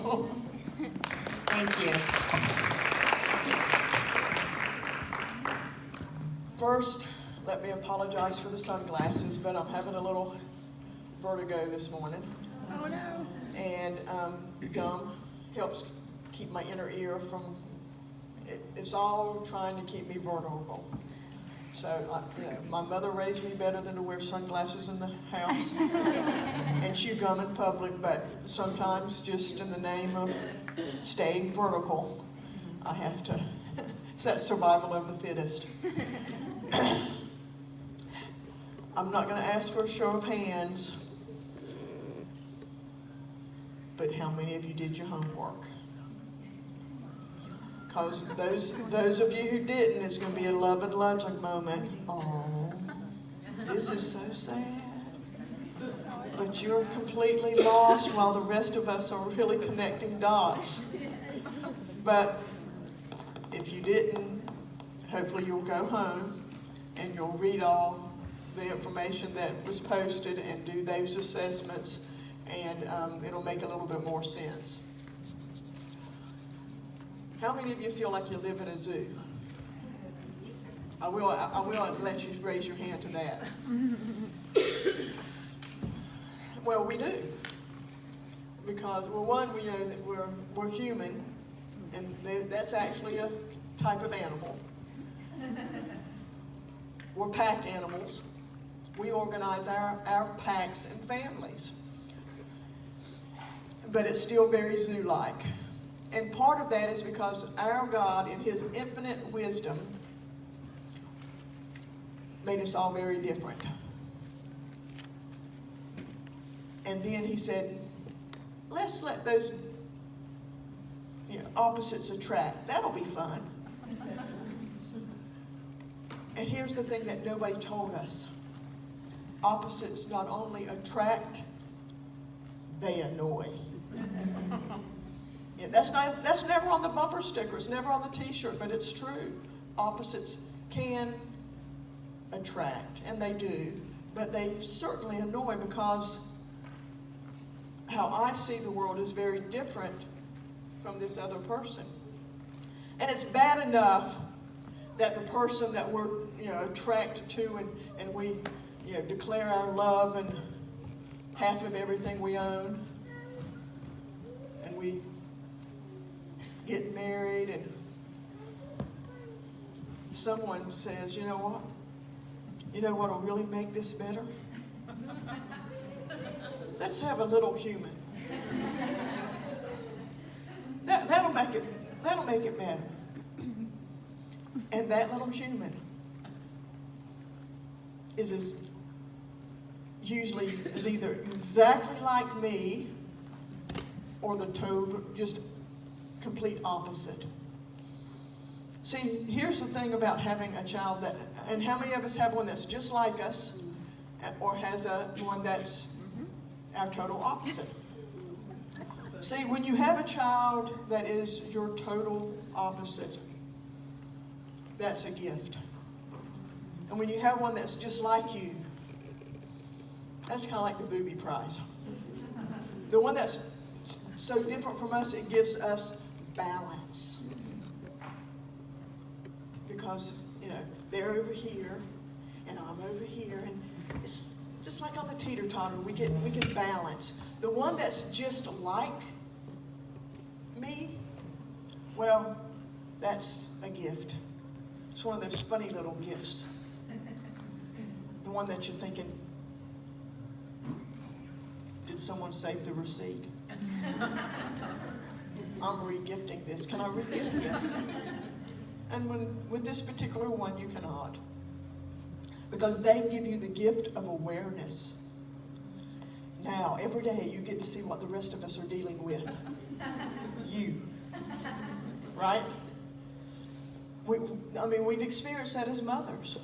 Thank you. First, let me apologize for the sunglasses, but I'm having a little vertigo this morning. Oh no. And gum helps keep my inner ear from, it's all trying to keep me vertical. So, my mother raised me better than to wear sunglasses in the house and chew gum in public, but sometimes just in the name of staying vertical, I have to, it's that survival of the fittest. I'm not going to ask for a show of hands, but how many of you did your homework? Because those of you who didn't, it's going to be a love and logic moment. Oh, this is so sad. But you're completely lost while the rest of us are really connecting dots. But if you didn't, hopefully you'll go home and you'll read all the information that was posted and do those assessments, and it'll make a little bit more sense. How many of you feel like you live in a zoo? I will let you raise your hand to that. Well, we do. Because, well, one, we know that we're human, and that's actually a type of animal. We're pack animals. We organize our packs and families. But it's still very zoo-like. And part of that is because our God, in His infinite wisdom, made us all very different. And then He said, let's let those opposites attract. That'll be fun. And here's the thing that nobody told us. Opposites not only attract, they annoy. Yeah, that's never on the bumper sticker, it's never on the t-shirt, but it's true. Opposites can attract, and they do, but they certainly annoy because how I see the world is very different from this other person. And it's bad enough that the person that we're attracted to and we declare our love and half of everything we own, and we get married, and someone says, you know what will really make this better? Let's have a little human. That'll make it better. And that little human is usually either exactly like me or the total just complete opposite. See, here's the thing about having a child and how many of us have one that's just like us, or has one that's our total opposite? See, when you have a child that is your total opposite, that's a gift. And when you have one that's just like you, that's kind of like the booby prize. The one that's so different from us, it gives us balance. Because, they're over here, and I'm over here, and it's just like on the teeter-totter, we get balance. The one that's just like me, well, that's a gift. It's one of those funny little gifts. The one that you're thinking, did someone save the receipt? I'm re-gifting this. Can I re-gift this? And with this particular one, you cannot. Because they give you the gift of awareness. Now, every day you get to see what the rest of us are dealing with. You. Right? We've experienced that as mothers,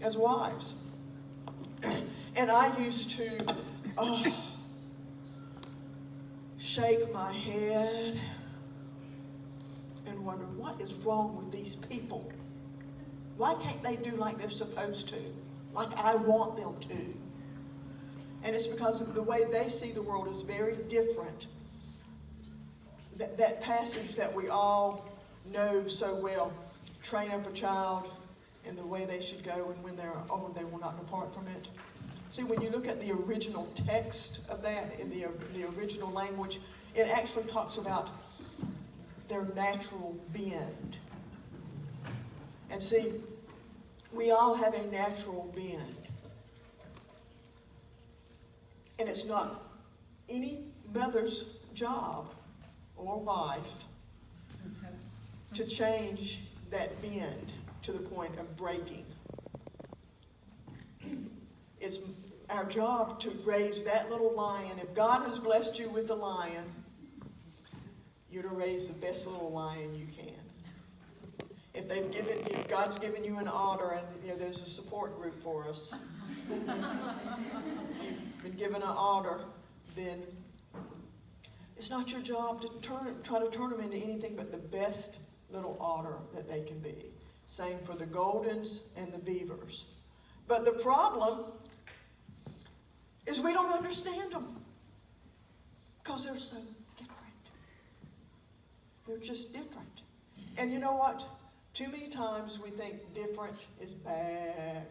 as wives. And I used to shake my head and wonder, what is wrong with these people? Why can't they do like they're supposed to? Like I want them to. And it's because the way they see the world is very different that passage that we all know so well, train up a child in the way they should go, and when they're old, they will not depart from it. See, when you look at the original text of that, in the original language, it actually talks about their natural bend. And see, we all have a natural bend. And it's not any mother's job or wife to change that bend to the point of breaking. It's our job to raise that little lion. If God has blessed you with a lion, you're to raise the best little lion you can. If God's given you an otter, and there's a support group for us. If you've been given an otter, then it's not your job to try to turn them into anything but the best little otter that they can be. Same for the Goldens and the Beavers. But the problem is we don't understand them because they're so different. They're just different. And you know what? Too many times we think different is bad.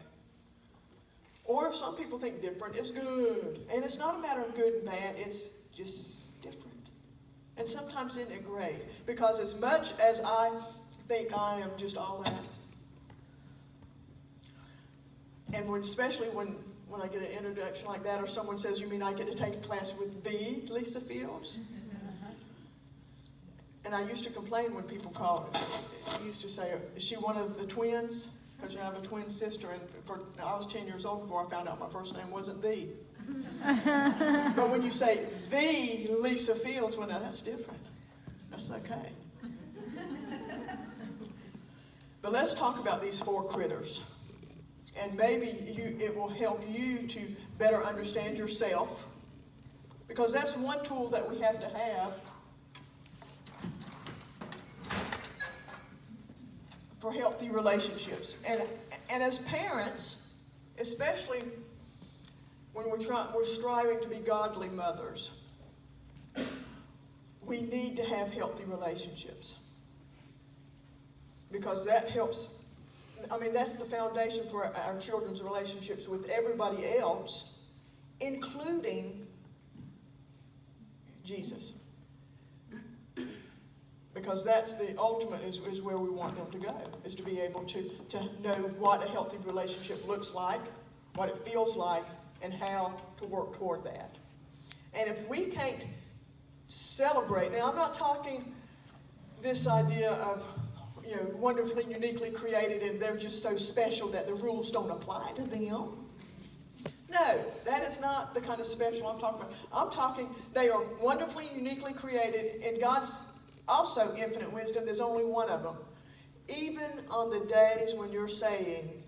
Or some people think different is good. And it's not a matter of good and bad, it's just different. And sometimes isn't it great? Because as much as I think I am just all that, and especially when I get an introduction like that, or someone says, "You mean I get to take a class with the Lisa Fields?" And I used to complain when people called. I used to say, "Is she one of the twins?" Because I have a twin sister, and I was 10 years old before I found out my first name wasn't the. But when you say the Lisa Fields, well, now that's different. That's okay. But let's talk about these 4 critters. And maybe it will help you to better understand yourself. Because that's one tool that we have to have for healthy relationships. And as parents, especially when we're striving to be godly mothers, we need to have healthy relationships. Because that helps, that's the foundation for our children's relationships with everybody else, including Jesus. Because that's the ultimate, is where we want them to go, is to be able to know what a healthy relationship looks like, what it feels like, and how to work toward that. And if we can't celebrate, now I'm not talking this idea of, wonderfully, uniquely created, and they're just so special that the rules don't apply to them. No, that is not the kind of special I'm talking about. I'm talking, they are wonderfully, uniquely created, in God's also infinite wisdom. There's only one of them. Even on the days when you're saying,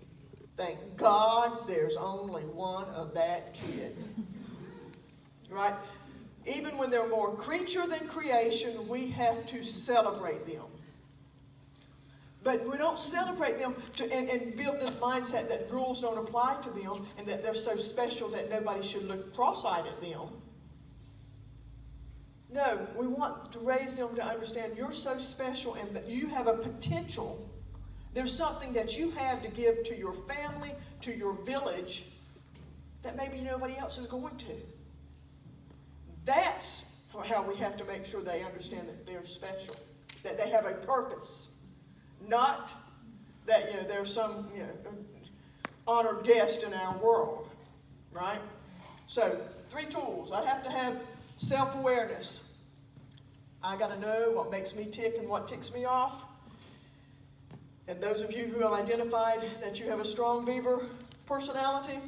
"Thank God there's only one of that kid." Right? Even when they're more creature than creation, we have to celebrate them. But we don't celebrate them and build this mindset that rules don't apply to them and that they're so special that nobody should look cross-eyed at them. No, we want to raise them to understand you're so special and that you have a potential. There's something that you have to give to your family, to your village, that maybe nobody else is going to. That's how we have to make sure they understand that they're special, that they have a purpose. Not that, they're some, honored guest in our world, right? So, 3 tools. I have to have self-awareness. I got to know what makes me tick and what ticks me off. And those of you who have identified that you have a strong Beaver personality,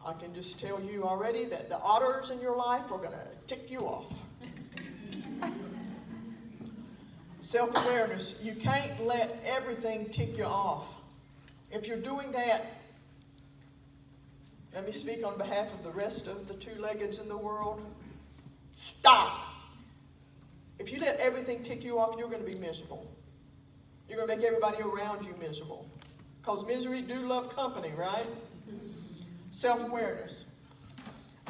I can just tell you already that the otters in your life are going to tick you off. Self-awareness. You can't let everything tick you off. If you're doing that, let me speak on behalf of the rest of the 2-leggeds in the world. Stop. If you let everything tick you off, you're going to be miserable. You're going to make everybody around you miserable. Because misery do love company, right? Self-awareness.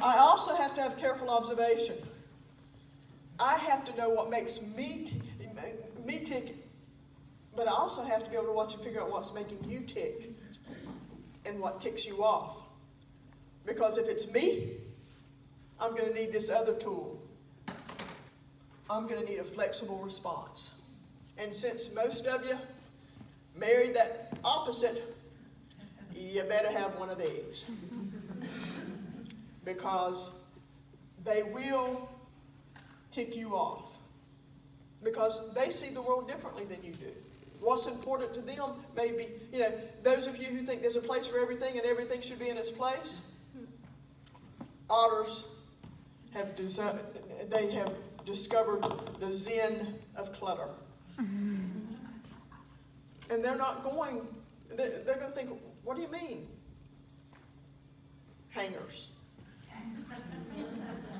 I also have to have careful observation. I have to know what makes me tick, but I also have to be able to watch and figure out what's making you tick and what ticks you off. Because if it's me, I'm going to need this other tool. I'm going to need a flexible response. And since most of you married that opposite, you better have one of these. Because they will tick you off. Because they see the world differently than you do. What's important to them may be, those of you who think there's a place for everything and everything should be in its place, otters have discovered the zen of clutter. And they're going to think, what do you mean? Hangers.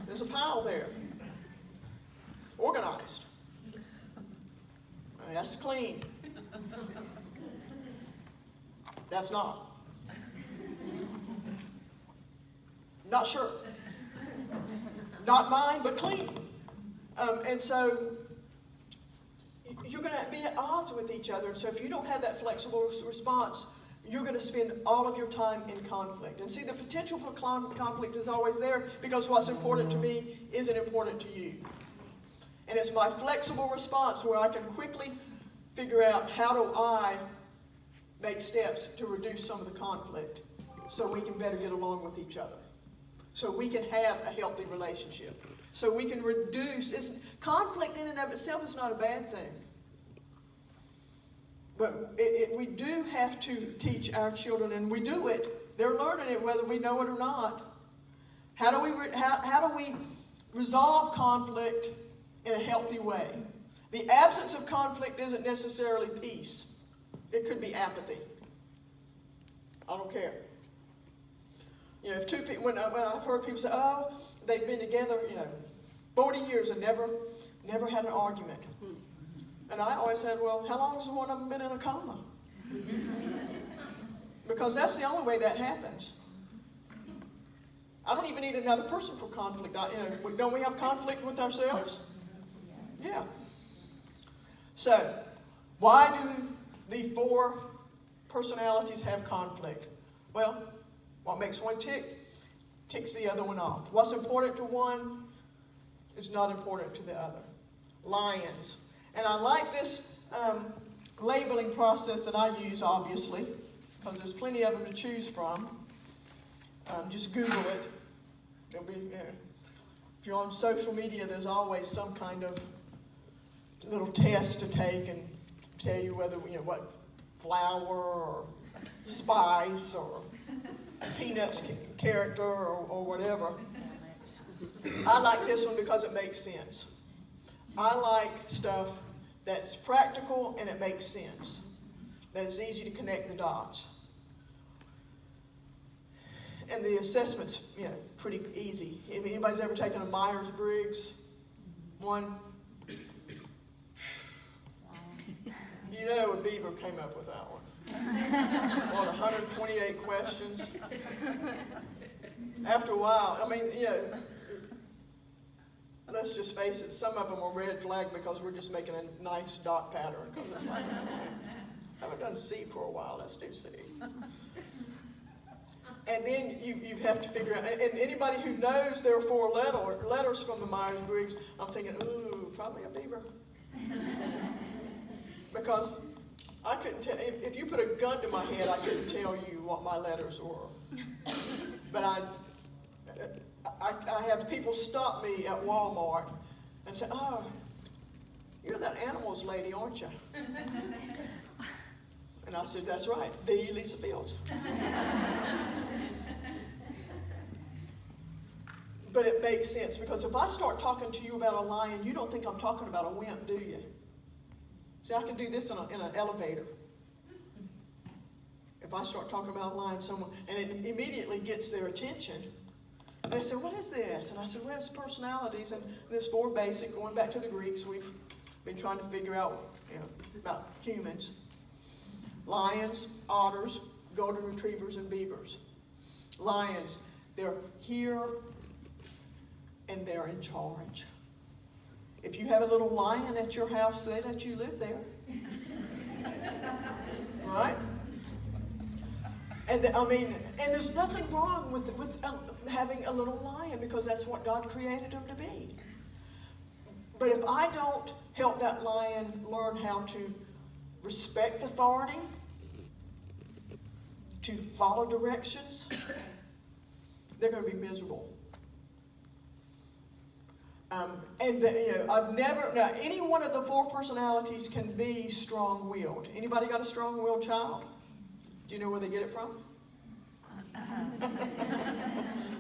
There's a pile there. It's organized. That's clean. That's not. Not sure. Not mine, but clean. And so you're going to be at odds with each other. And so if you don't have that flexible response, you're going to spend all of your time in conflict. And see, the potential for conflict is always there because what's important to me isn't important to you. And it's my flexible response where I can quickly figure out how do I make steps to reduce some of the conflict so we can better get along with each other. So we can have a healthy relationship. So we can reduce, conflict in and of itself is not a bad thing. But we do have to teach our children, and we do it. They're learning it whether we know it or not. How do we resolve conflict in a healthy way? The absence of conflict isn't necessarily peace. It could be apathy. I don't care. If two people, when I've heard people say, oh, they've been together, 40 years and never had an argument. And I always said, well, how long has one of them been in a coma? Because that's the only way that happens. I don't even need another person for conflict. Don't we have conflict with ourselves? Yeah. So, why do the 4 personalities have conflict? Well, what makes one tick ticks the other one off. What's important to one is not important to the other. Lions. And I like this labeling process that I use, obviously, because there's plenty of them to choose from. Just Google it. If you're on social media, there's always some kind of little test to take and tell you whether, what flour or spice or peanuts character or whatever. I like this one because it makes sense. I like stuff that's practical and it makes sense. That it's easy to connect the dots. And the assessment's, pretty easy. If anybody's ever taken a Myers-Briggs one, a beaver came up with that one. On 128 questions. After a while, let's just face it, some of them are red flagged because we're just making a nice dot pattern. Because it's like, I haven't done C for a while, let's do C. And then you have to figure out, and anybody who knows there are 4 letters from the Myers-Briggs, I'm thinking, ooh, probably a beaver. Because I couldn't tell, if you put a gun to my head, I couldn't tell you what my letters were. But I have people stop me at Walmart and say, oh, you're that animals lady, aren't you? And I said, that's right, the Lisa Fields. But it makes sense, because if I start talking to you about a lion, you don't think I'm talking about a wimp, do you? See, I can do this in an elevator. If I start talking about a lion, and it immediately gets their attention. And they say, what is this? And I said, well, it's personalities, and there's 4 basic, going back to the Greeks, we've been trying to figure out, about humans. Lions, otters, golden retrievers, and beavers. Lions, they're here and they're in charge. If you have a little lion at your house, they let you live there. Right? And and there's nothing wrong with having a little lion, because that's what God created him to be. But if I don't help that lion learn how to respect authority, to follow directions, they're going to be miserable. Now any one of the 4 personalities can be strong-willed. Anybody got a strong-willed child? Do you know where they get it from?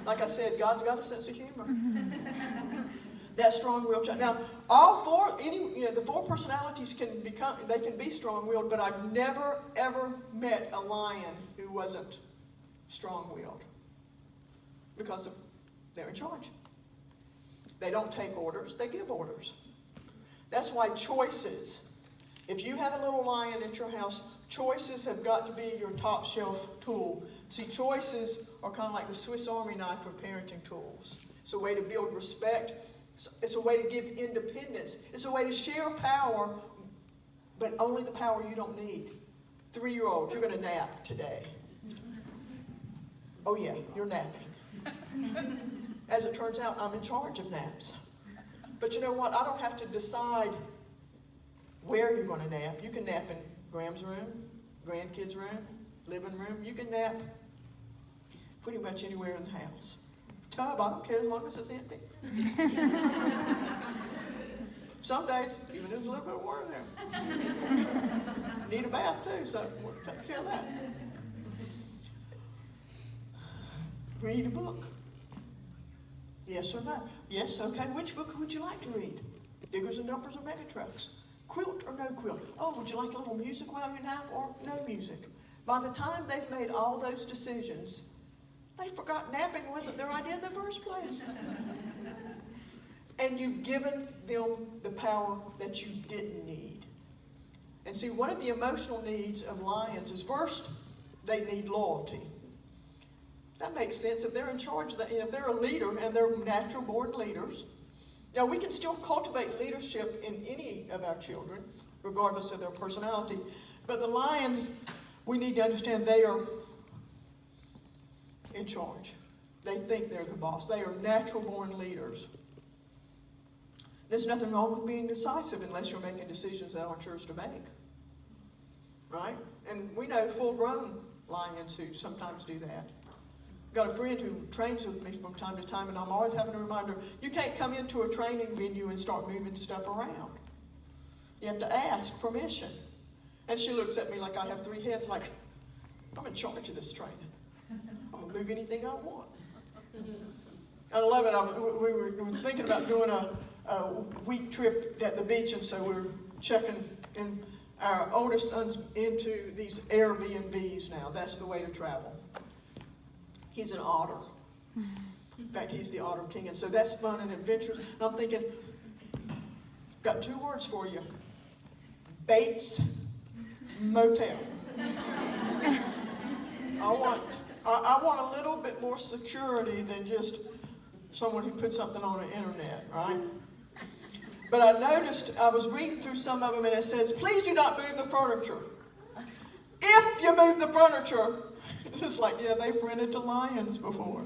Like I said, God's got a sense of humor. That strong-willed child. Now, the 4 personalities can be strong-willed, but I've never ever met a lion who wasn't strong-willed, because they're in charge. They don't take orders, they give orders. That's why choices. If you have a little lion at your house, choices have got to be your top shelf tool. See, choices are kind of like the Swiss Army knife of parenting tools. It's a way to build respect. It's a way to give independence. It's a way to share power, but only the power you don't need. 3-year-old, you're going to nap today. Oh yeah, you're napping. As it turns out, I'm in charge of naps. But you know what? I don't have to decide where you're going to nap. You can nap in Graham's room, grandkids' room, living room. You can nap pretty much anywhere in the house. Tub, I don't care as long as it's empty. Some days, even there's a little bit of water there. Need a bath too, so we'll take care of that. Read a book. Yes or no? Yes, okay. Which book would you like to read? Diggers and Dumpers or Mega Trucks? Quilt or no quilt? Oh, would you like a little music while you nap or no music? By the time they've made all those decisions, they forgot napping wasn't their idea in the first place. And you've given them the power that you didn't need. And see, one of the emotional needs of lions is, first, they need loyalty. That makes sense. If they're in charge, if they're a leader, and they're natural-born leaders. Now, we can still cultivate leadership in any of our children, regardless of their personality. But the lions, we need to understand they are in charge. They think they're the boss. They are natural-born leaders. There's nothing wrong with being decisive unless you're making decisions that aren't yours to make. Right? And we know full-grown lions who sometimes do that. Got a friend who trains with me from time to time, and I'm always having to remind her, you can't come into a training venue and start moving stuff around. You have to ask permission. And she looks at me like I have 3 heads, like, I'm in charge of this training. I'm going to move anything I want. I love it. We were thinking about doing a week trip at the beach, and so we're checking, and our oldest son's into these Airbnbs now. That's the way to travel. He's an otter. In fact, he's the otter king. And so that's fun and adventurous. And I'm thinking, got 2 words for you. Bates Motel. I want a little bit more security than just someone who put something on the internet, right? But I noticed, I was reading through some of them, and it says, please do not move the furniture. If you move the furniture, it's like, yeah, they've rented to lions before.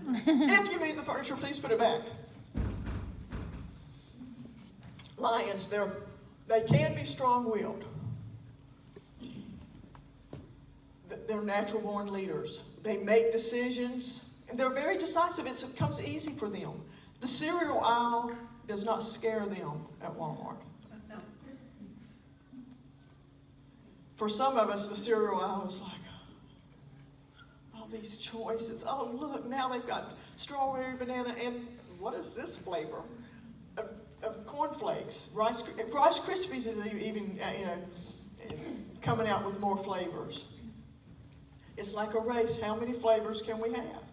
If you move the furniture, please put it back. Lions, they can be strong-willed. They're natural-born leaders. They make decisions, and they're very decisive. It comes easy for them. The cereal aisle does not scare them at Walmart. For some of us, the cereal aisle is like, all these choices. Oh, look, now they've got strawberry, banana, and what is this flavor? Of cornflakes. Rice Krispies is even coming out with more flavors. It's like a race. How many flavors can we have?